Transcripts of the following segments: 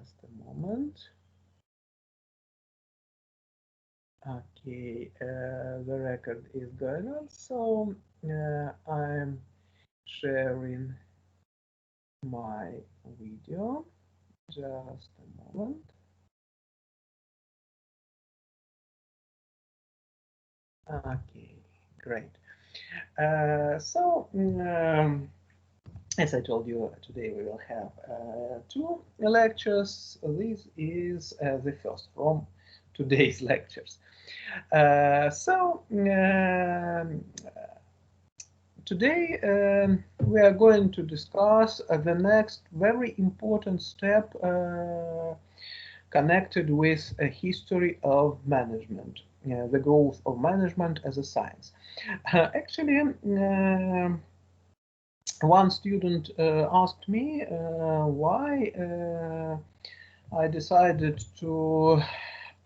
Just a moment. Okay, the record is going on, so I'm sharing my video. Just a moment. Okay, great. As I told you, today we will have two lectures. This is the first from today's lectures. Today we are going to discuss the next very important step connected with a history of management, the growth of management as a science. Actually, one student asked me why I decided to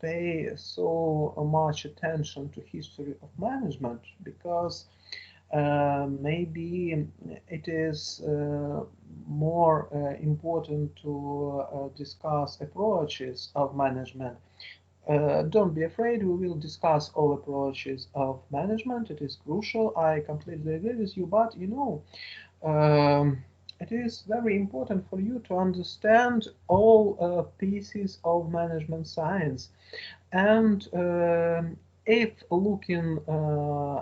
pay so much attention to history of management, because maybe it is more important to discuss approaches of management. Don't be afraid, we will discuss all approaches of management. It is crucial, I completely agree with you, but you know, it is very important for you to understand all pieces of management science. And if looking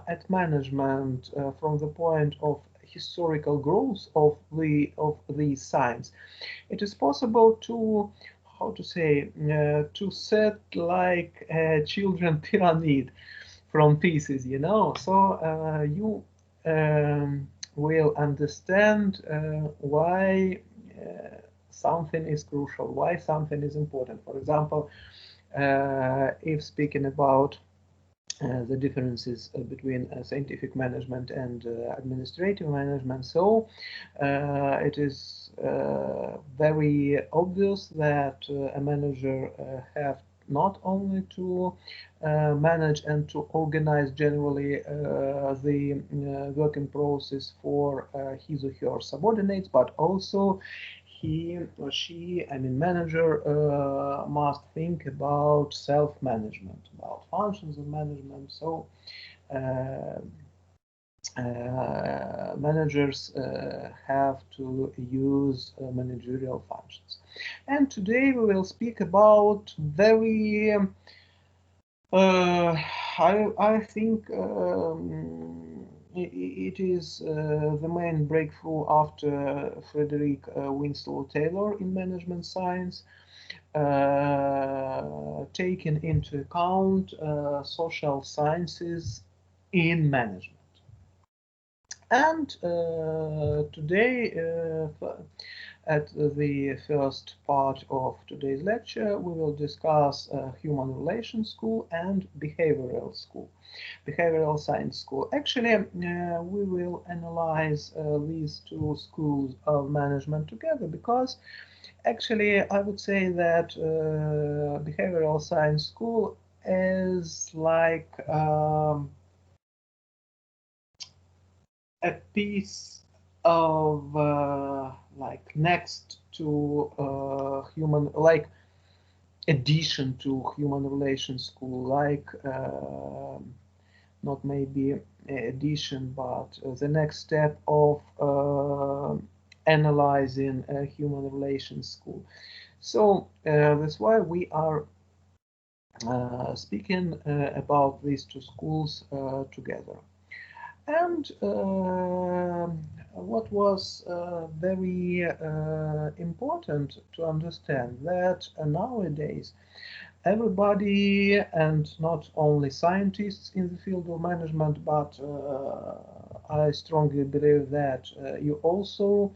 at management from the point of historical growth of these science, it is possible to, how to say, to set like a children pyramid from pieces, you know. So you will understand why something is crucial, why something is important. For example, if speaking about the differences between scientific management and administrative management. So it is very obvious that a manager have not only to manage and to organize generally the working process for his or her subordinates, but also he or she, I mean manager, must think about self-management, about functions of management. So managers have to use managerial functions. And today we will speak about very I think it is the main breakthrough after Frederick Winslow Taylor in management science, taking into account social sciences in management. And today, at the first part of today's lecture, we will discuss human relations school and behavioral school, behavioral science school. Actually, we will analyze these two schools of management together, because actually I would say that behavioral science school is like a piece of like next to human, like addition to human relations school, like not maybe addition, but the next step of analyzing human relations school. So that's why we are speaking about these two schools together. And what was very important to understand that nowadays everybody, and not only scientists in the field of management, but I strongly believe that you also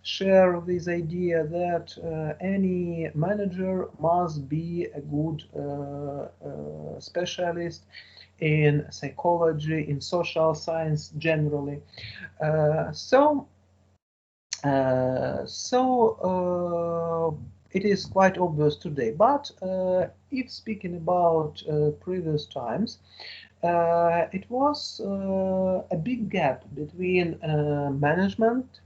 share this idea that any manager must be a good specialist in psychology, in social science generally. It is quite obvious today. But if speaking about previous times, it was a big gap between management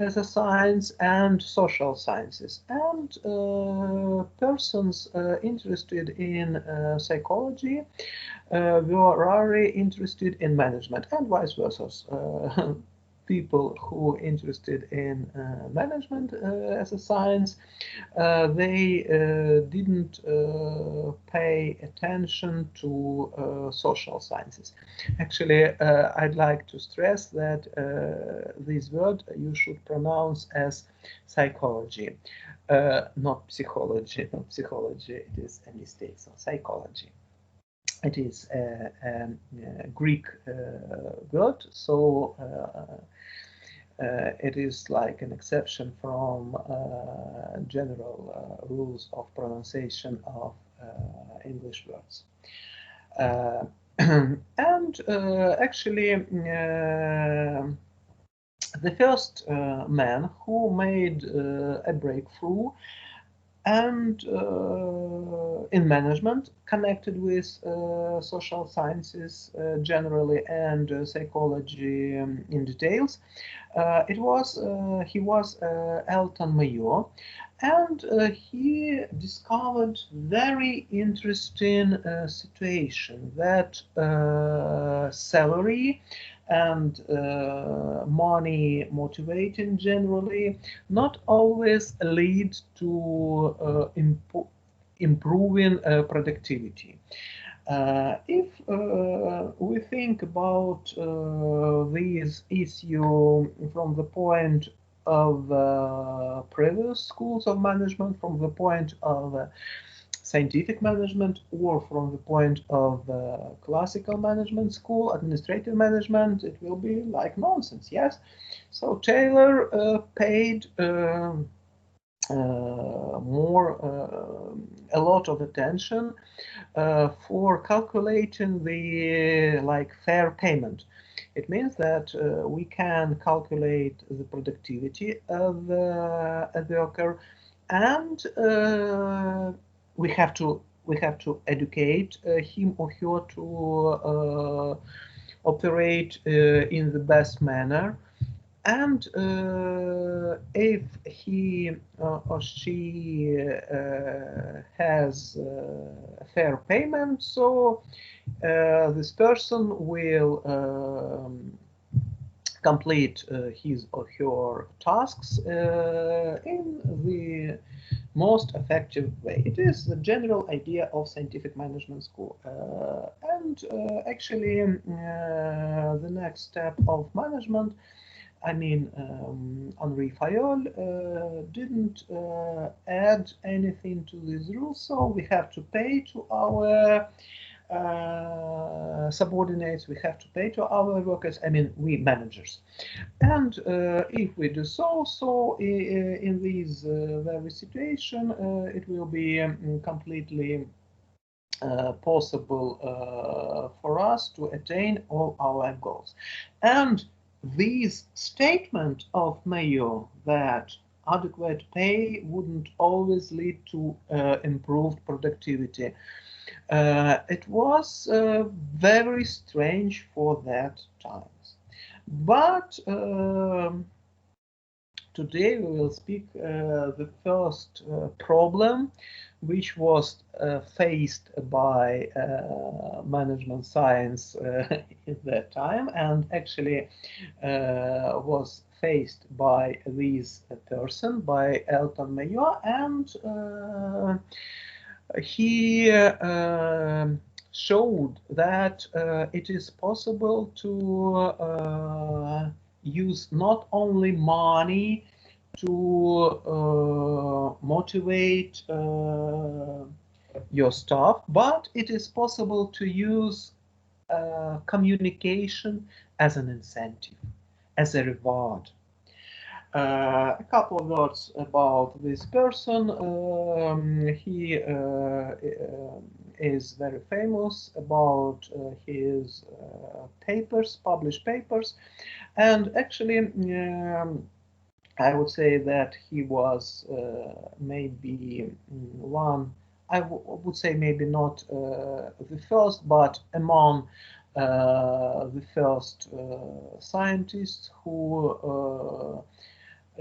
as a science and social sciences, and persons interested in psychology were rarely interested in management, and vice versa. People who interested in management as a science, they didn't pay attention to social sciences. Actually, I'd like to stress that this word you should pronounce as psychology, not psychology. Not psychology, it is a mistake. So psychology. It is a Greek word, so it is like an exception from general rules of pronunciation of English words. And actually, the first man who made a breakthrough and in management connected with social sciences generally and psychology in details. He was Elton Mayo, and he discovered very interesting situation that salary and money motivating generally not always lead to improving productivity. If we think about this issue from the point of previous schools of management, from the point of scientific management, or from the point of classical management school, administrative management, it will be like nonsense, yes? So Taylor paid a lot of attention for calculating the fair payment. It means that we can calculate the productivity of a worker, and we have to educate him or her to operate in the best manner. And if he or she has a fair payment, so this person will complete his or her tasks in the most effective way. It is the general idea of scientific management school. And actually, the next step of management, I mean, Henri Fayol didn't add anything to these rules, so we have to pay to our subordinates, we have to pay to our workers, I mean, we managers. And if we do so in this very situation, it will be completely possible for us to attain all our goals. And this statement of Mayo that adequate pay wouldn't always lead to improved productivity, it was very strange for that times. But today we will speak the first problem which was faced by management science in that time, and actually was faced by this person, by Elton Mayo, and he showed that it is possible to use not only money to motivate your staff, but it is possible to use communication as an incentive, as a reward. A couple of words about this person. He is very famous about his papers, published papers, and actually I would say that he was maybe one, I would say maybe not the first, but among the first scientists who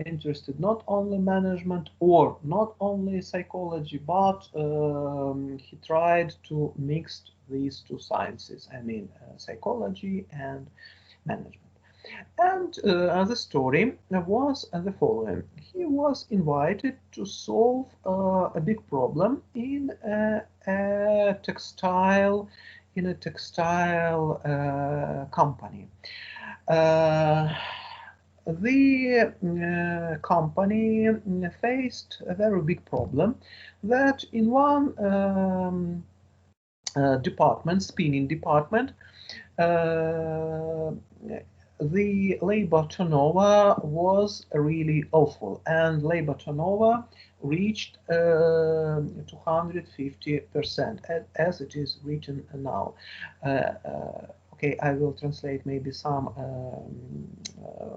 interested not only management or not only psychology, but he tried to mix these two sciences, I mean psychology and management. And the story was the following. He was invited to solve a big problem in a textile company. The company faced a very big problem that in one department, spinning department, the labor turnover was really awful, and labor turnover reached 250%, as it is written now. Okay, I will translate maybe some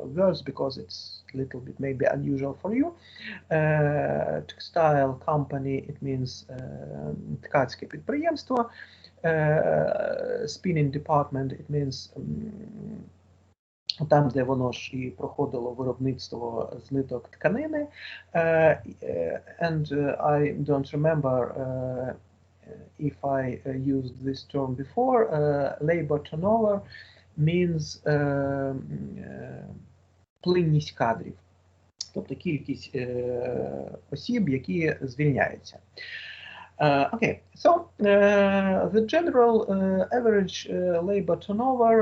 words because it's a little bit maybe unusual for you. Textile company, it means ткацьке підприємство. Spinning department, it means там, де воно ж і проходило виробництво з ниток тканини. And I don't remember if I used this term before. Labor turnover means плинність кадрів, тобто кількість осіб, які звільняються. Okay, so the general average labor turnover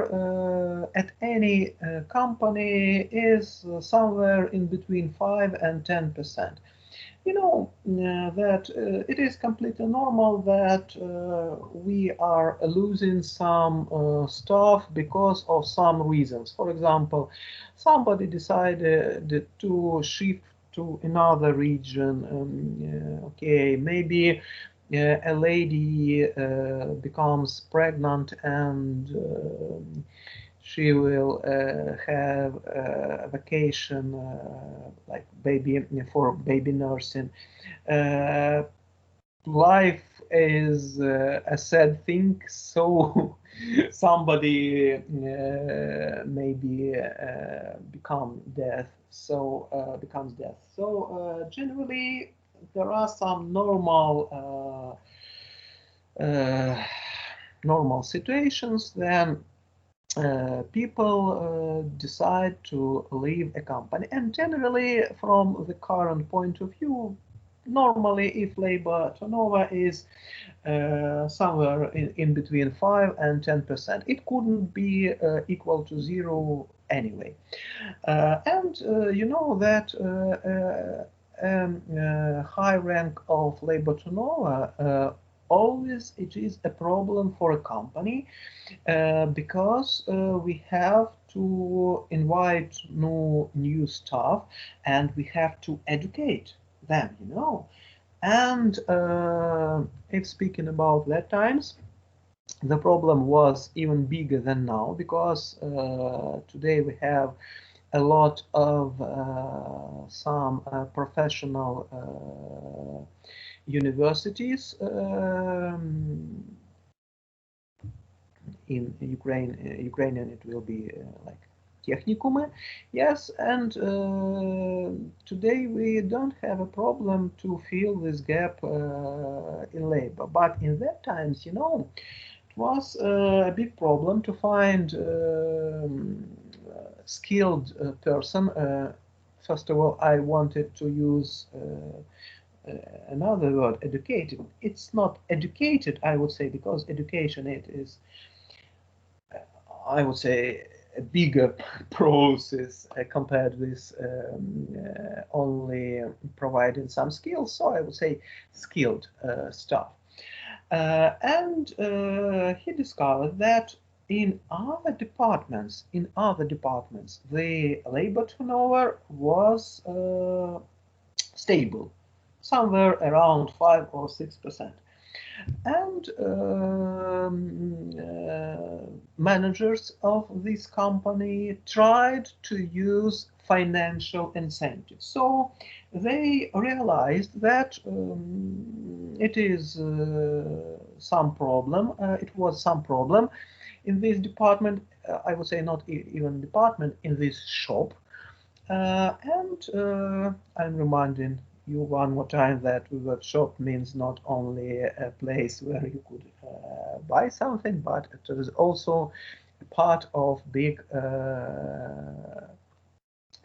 at any company is somewhere in between 5 and 10%. You know that it is completely normal that we are losing some staff because of some reasons. For example, somebody decided to shift to another region. Okay, maybe a lady becomes pregnant and she will have a vacation like for baby nursing. Life is a sad thing, so somebody maybe becomes deaf. So generally there are some normal situations then people decide to leave a company, and generally from the current point of view, normally if labor turnover is somewhere in between 5 and 10%, it couldn't be equal to zero anyway. And you know that high rank of labor turnover always it is a problem for a company because we have to invite new staff and we have to educate them, you know. And if speaking about that times, the problem was even bigger than now because today we have a lot of some professional universities in Ukrainian it will be like technikumy, yes, and today we don't have a problem to fill this gap in labor, but in that times, you know, it was a big problem to find skilled person. First of all, I wanted to use another word, educated. It's not educated, I would say, because education it is, I would say, a bigger process compared with only providing some skills. So I would say skilled staff. And he discovered that in other departments, the labor turnover was stable, somewhere around 5 or 6%. And managers of this company tried to use financial incentives. So they realized that it is some problem. It was some problem in this department. I would say not even department, in this shop. I'm reminding you one more time that workshop means not only a place where you could buy something, but it is also part of big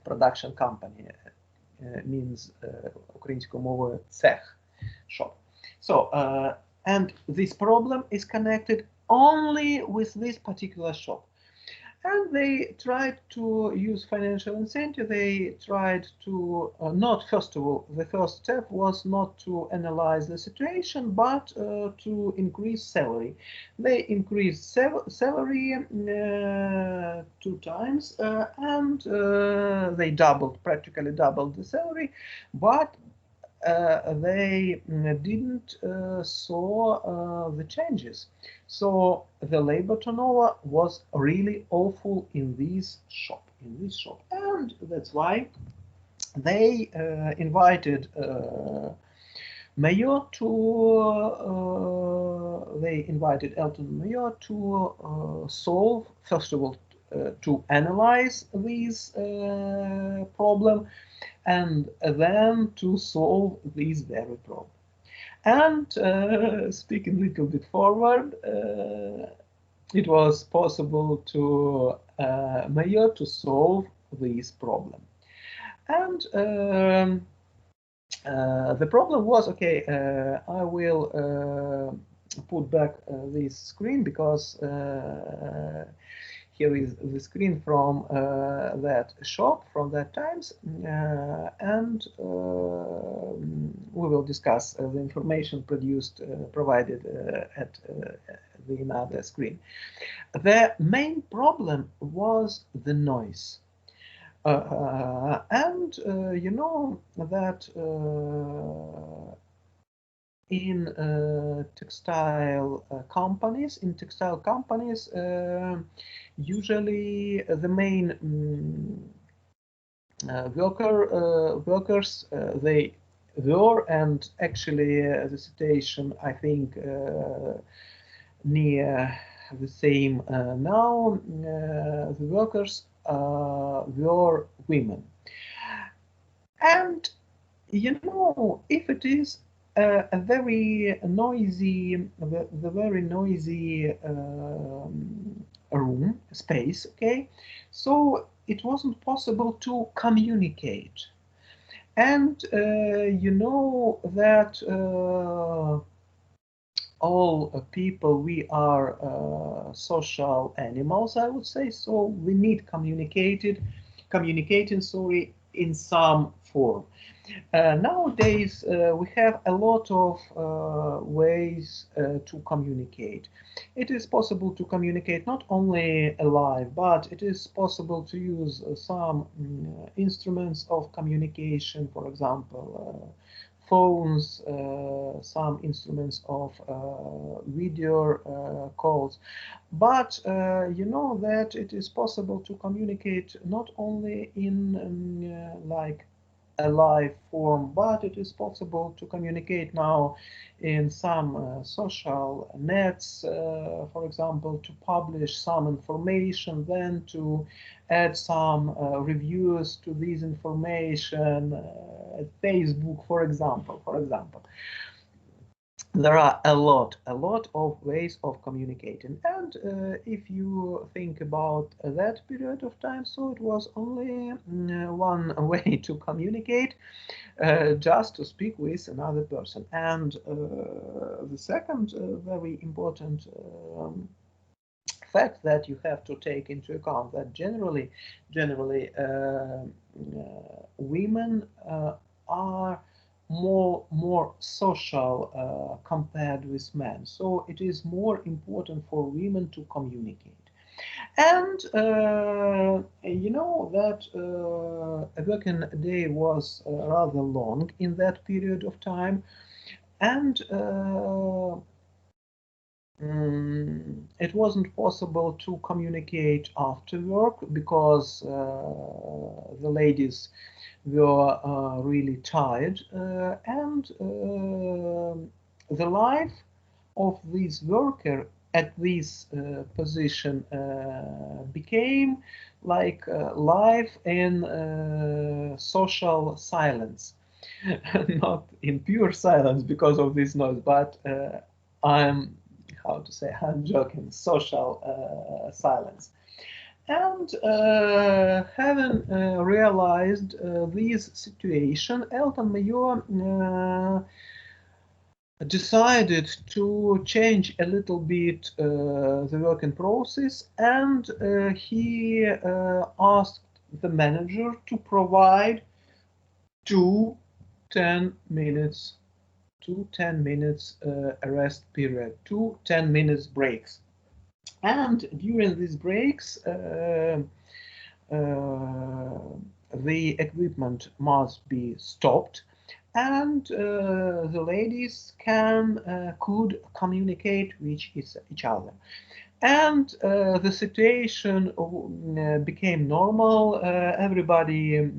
production company. Means українською мовою цех, shop. So, and this problem is connected only with this particular shop. And they tried to use financial incentive. They tried to not, first of all, the first step was not to analyze the situation, but to increase salary. They increased salary 2 times, and they practically doubled the salary, but they didn't saw the changes. So the labor turnover was really awful in this shop, and that's why they invited Mayor to they invited Elton Mayor to solve, first of all, to analyze this problem, and then to solve this very problem. And speaking a little bit forward, it was possible to Mayor to solve this problem. And the problem was, okay, I will put back this screen because here is the screen from that shop, from that times, and we will discuss the information provided at the another screen. The main problem was the noise. And you know that in textile companies, usually the main workers they were, and actually the situation I think near the same now, the workers were women. And you know, if it is a very noisy, the very noisy room space, okay, so it wasn't possible to communicate. And you know that all people, we are social animals, I would say, so we need communicating, sorry, in some form. Nowadays, we have a lot of ways to communicate. It is possible to communicate not only alive, but it is possible to use some instruments of communication, for example, phones, some instruments of video calls. But you know that it is possible to communicate not only in like a live form, but it is possible to communicate now in some social nets, for example, to publish some information, then to add some reviews to this information, Facebook, for example. There are a lot of ways of communicating, and if you think about that period of time, so it was only one way to communicate, just to speak with another person. And the second very important fact that you have to take into account, that generally women are more social compared with men, so it is more important for women to communicate. And you know that a working day was rather long in that period of time, and it wasn't possible to communicate after work because the ladies were really tired, and the life of this worker at this position became like life in social silence. Not in pure silence because of this noise, but I'm, how to say, I'm joking, social silence. And having realized this situation, Elton Mayor decided to change a little bit the working process, and he asked the manager to provide two 10 minutes, two 10 minutes rest period, two 10 minutes breaks. And during these breaks, the equipment must be stopped, and the ladies could communicate with each other. And the situation became normal. Everybody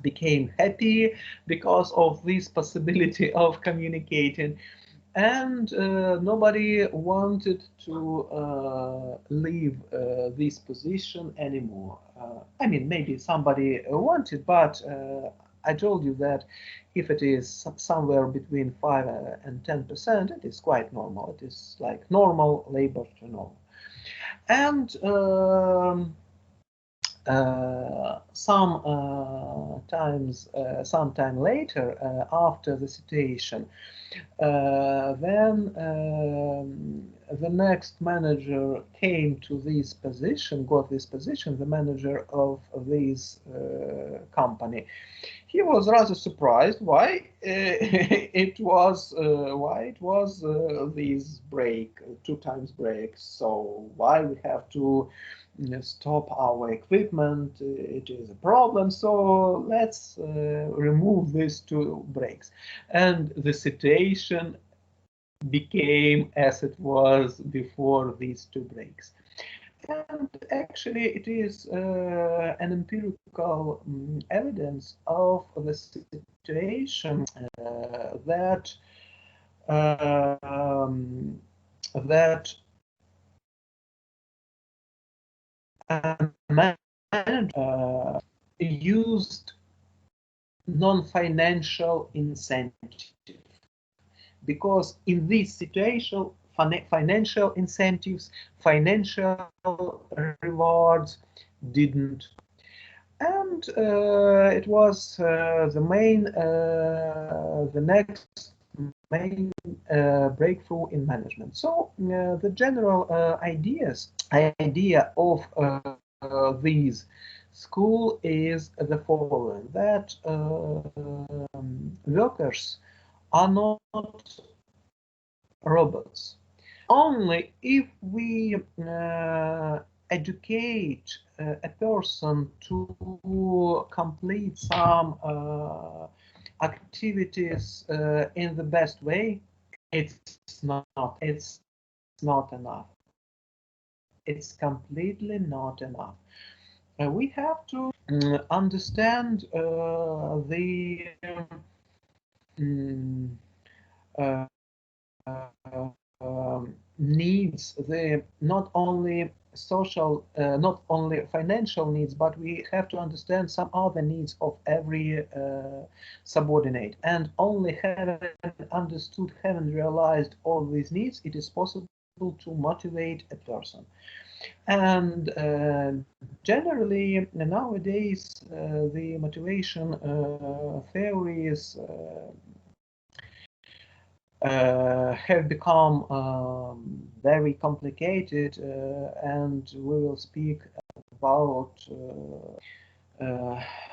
became happy because of this possibility of communicating, and nobody wanted to leave this position anymore. I mean, maybe somebody wanted, but I told you that if it is somewhere between 5 and 10%, it is quite normal. It is like normal labor turnover. And sometime later, after the situation, then the next manager came to this position, got this position, the manager of this company. He was rather surprised why it was this break, two times break. So why we have to stop our equipment? It is a problem. So let's remove these two breaks. And the situation became as it was before these two breaks. And actually, it is an empirical evidence of the situation that a manager used non-financial incentive, because in this situation financial incentives, financial rewards didn't. And it was the next main breakthrough in management. So the general idea of these school is the following: that workers are not robots. Only if we educate a person to complete some activities in the best way, it's not enough. It's completely not enough. We have to understand the needs, the not only social, not only financial needs, but we have to understand some other needs of every subordinate. And only having understood, having realized all these needs, it is possible to motivate a person. And generally nowadays the motivation theories have become very complicated, and we will speak about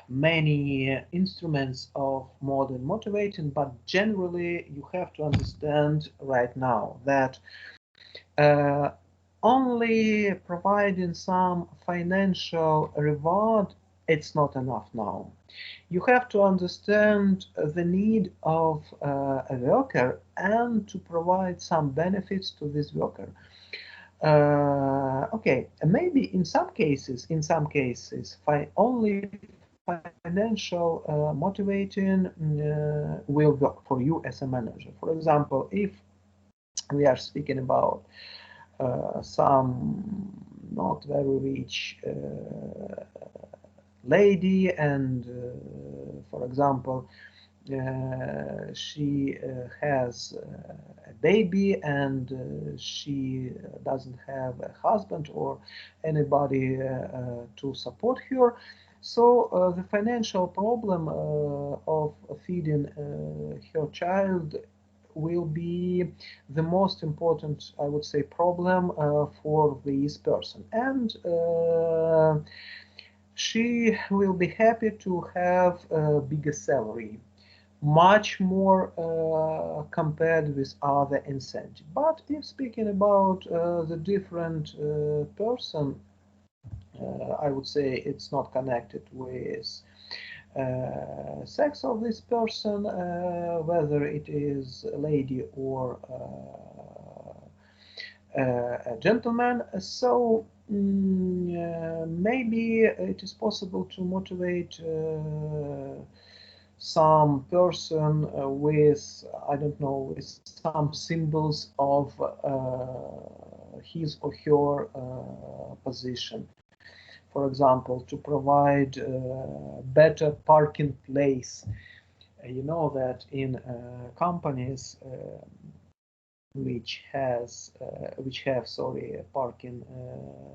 many instruments of modern motivating, but generally you have to understand right now that only providing some financial reward, it's not enough now. You have to understand the need of a worker and to provide some benefits to this worker. Okay, maybe in some cases, only financial motivating will work for you as a manager. For example, if we are speaking about some not very rich lady, and for example, she has a baby, and she doesn't have a husband or anybody to support her. So the financial problem of feeding her child will be the most important, I would say, problem for this person. And she will be happy to have a bigger salary, much more compared with other incentives. But if speaking about the different person, I would say it's not connected with sex of this person, whether it is a lady or a gentleman. So maybe it is possible to motivate some person with, I don't know, with some symbols of his or her position. For example, to provide better parking place. You know that in companies which have, sorry, parking,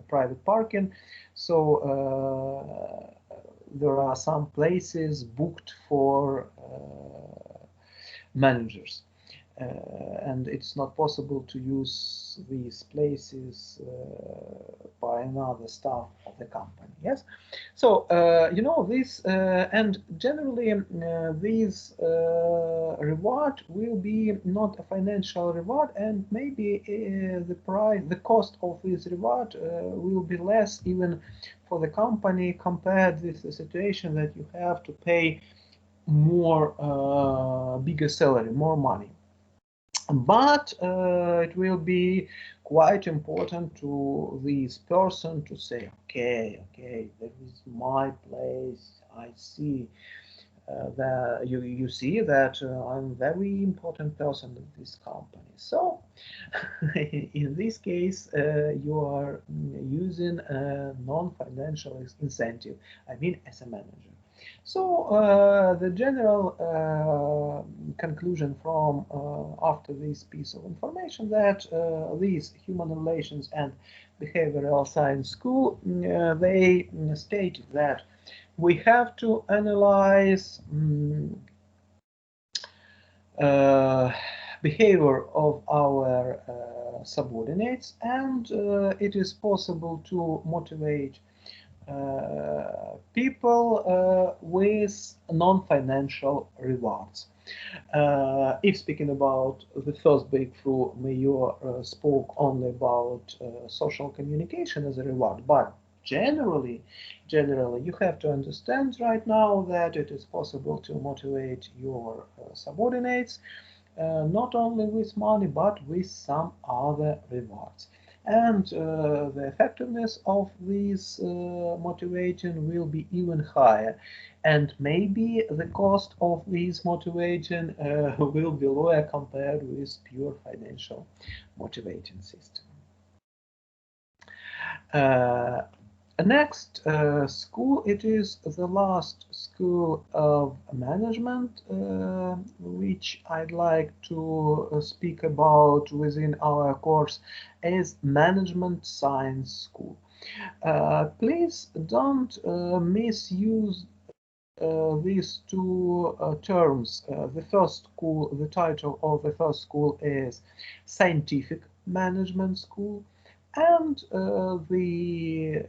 private parking, so there are some places booked for managers. And it's not possible to use these places by another staff of the company. Yes, so you know this, and generally this reward will be not a financial reward, and maybe the cost of this reward will be less even for the company compared with the situation that you have to pay more bigger salary, more money. But it will be quite important to this person to say, okay, that is my place. I see that you see that I'm a very important person in this company. So in this case, you are using a non-financial incentive. I mean, as a manager. So the general conclusion from after this piece of information that these human relations and behavioral science school they stated that we have to analyze behavior of our subordinates, and it is possible to motivate people with non-financial rewards. If speaking about the first breakthrough, Major spoke only about social communication as a reward, but generally, you have to understand right now that it is possible to motivate your subordinates not only with money but with some other rewards. And the effectiveness of this motivation will be even higher, and maybe the cost of this motivation will be lower compared with pure financial motivation system. Next school, it is the last school of management which I'd like to speak about within our course is Management Science School. Please don't misuse these two terms. The first school, the title of the first school is Scientific Management School, and the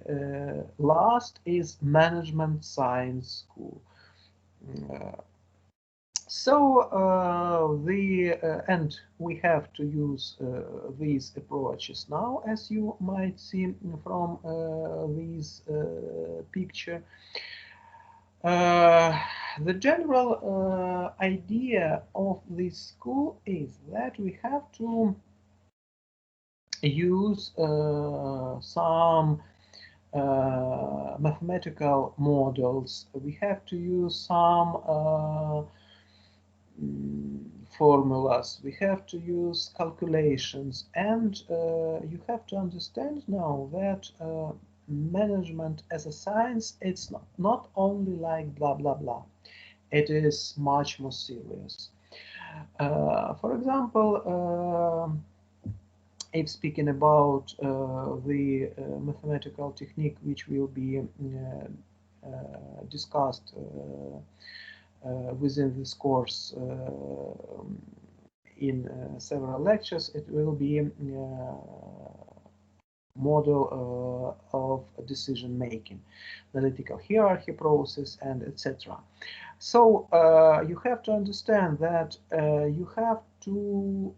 last is Management Science School. And we have to use these approaches now, as you might see from this picture. The general idea of this school is that we have to use some mathematical models. We have to use some formulas, we have to use calculations, and you have to understand now that management as a science, it's not only like blah blah blah. It is much more serious. For example, if speaking about the mathematical technique which will be discussed within this course in several lectures, it will be model of decision making, analytical hierarchy process, and etc. So you have to understand that you have to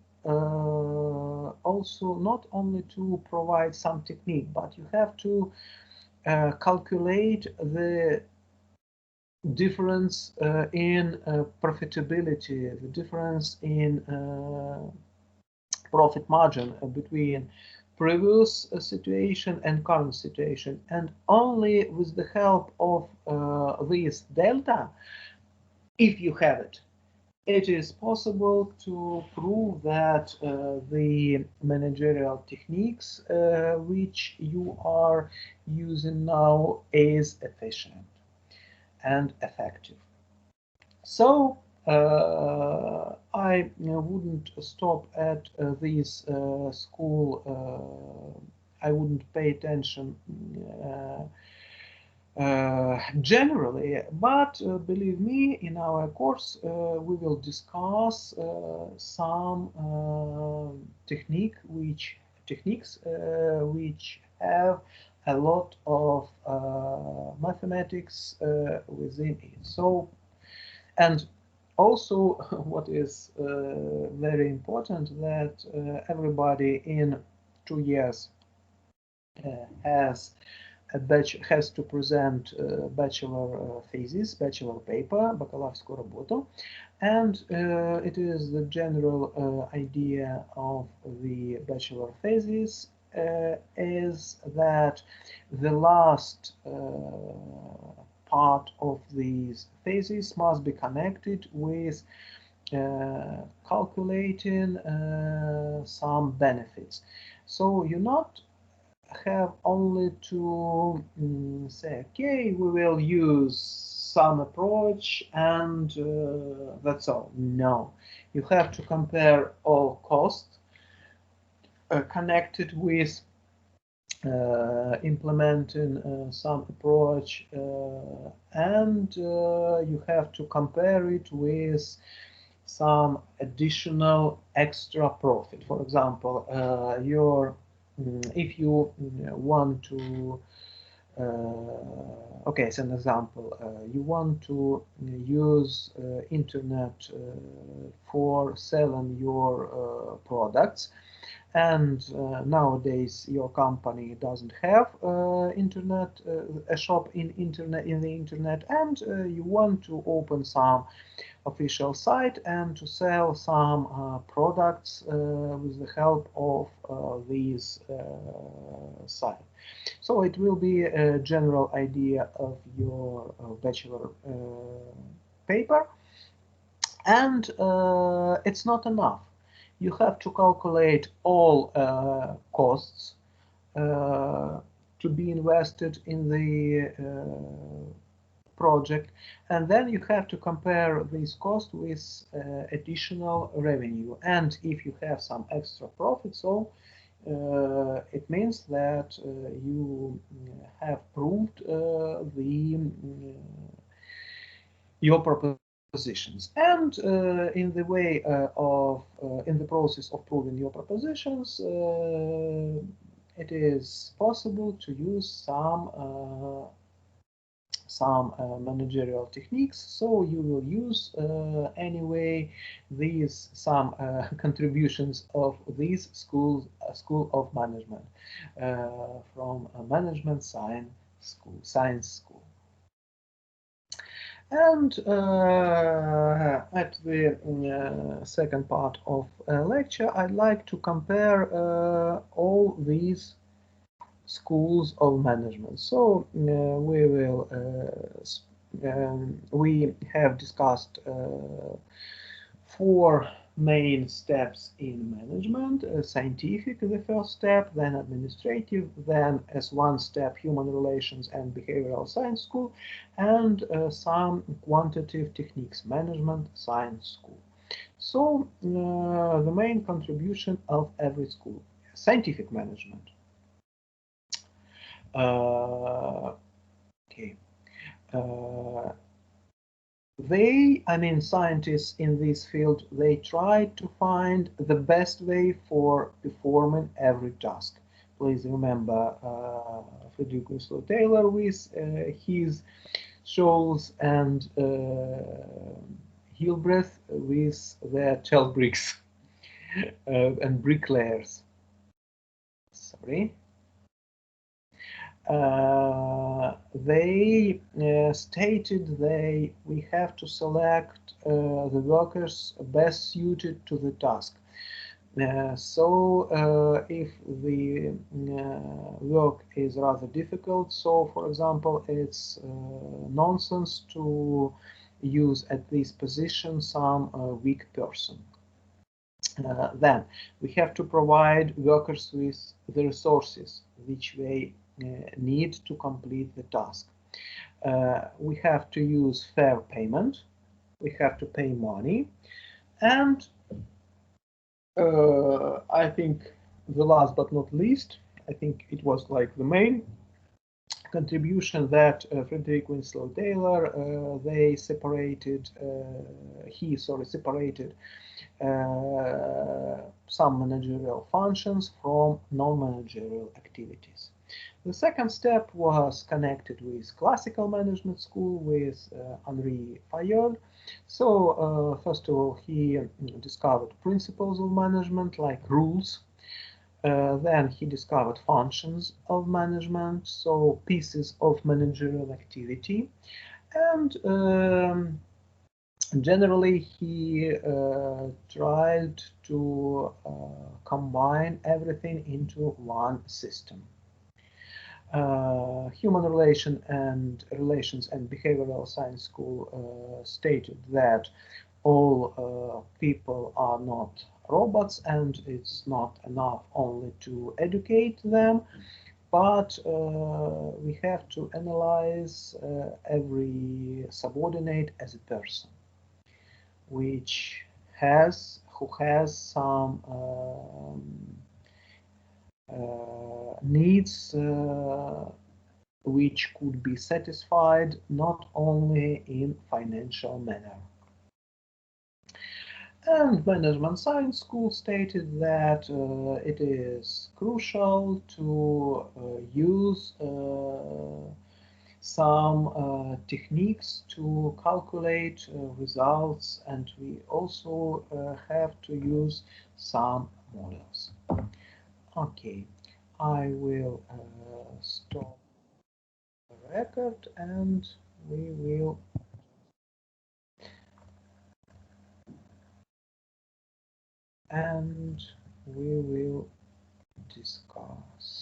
also not only to provide some technique, but you have to calculate the difference in profitability, the difference in profit margin between previous situation and current situation, and only with the help of this delta, if you have it, it is possible to prove that the managerial techniques which you are using now is efficient and effective. So I wouldn't stop at this school. I wouldn't pay attention generally, but believe me, in our course we will discuss some techniques which have a lot of mathematics within it. So, and also what is very important, that everybody in 2 years has to present bachelor thesis, bachelor paper, бакалаврскую работу, and it is the general idea of the bachelor thesis is that the last part of these thesis must be connected with calculating some benefits. So you not have only to say, okay, we will use some approach and that's all. No, you have to compare all costs connected with implementing some approach, and you have to compare it with some additional extra profit. For example, if you want to okay, as an example, you want to use internet for selling your products, and nowadays your company doesn't have internet, a shop in the internet, and you want to open some official site and to sell some products with the help of these site. So it will be a general idea of your bachelor paper, and it's not enough. You have to calculate all costs to be invested in the project, and then you have to compare this cost with additional revenue, and if you have some extra profit, so it means that you have proved your propositions, and in the way of in the process of proving your propositions, it is possible to use some managerial techniques. So you will use anyway these some contributions of this school of management from a management science school. And at the second part of lecture, I'd like to compare all these schools of management. So we have discussed four main steps in management. Scientific is the first step, then administrative, then as one step human relations and behavioral science school, and some quantitative techniques management science school. So the main contribution of every school: scientific management. Okay. Scientists in this field, they try to find the best way for performing every task. Please remember Frederick Winslow Taylor with his shoals and Hillbreath with their shell bricks and bricklayers. Sorry. They stated we have to select the workers best suited to the task. If the work is rather difficult, so for example, it's nonsense to use at this position some weak person. Then we have to provide workers with the resources which they need to complete the task. We have to use fair payment. We have to pay money. And I think the last but not least, I think it was like the main contribution that Frederick Winslow Taylor, he separated some managerial functions from non-managerial activities. The second step was connected with classical management school with Henri Fayol. So first of all, he discovered principles of management like rules. Then he discovered functions of management, so pieces of managerial activity. And generally, he tried to combine everything into one system. Human relations and behavioral science school stated that all people are not robots and it's not enough only to educate them, but we have to analyze every subordinate as a person who has some needs which could be satisfied not only in financial manner. And management science school stated that it is crucial to use some techniques to calculate results, and we also have to use some models. Okay, I will stop the record and we will discuss.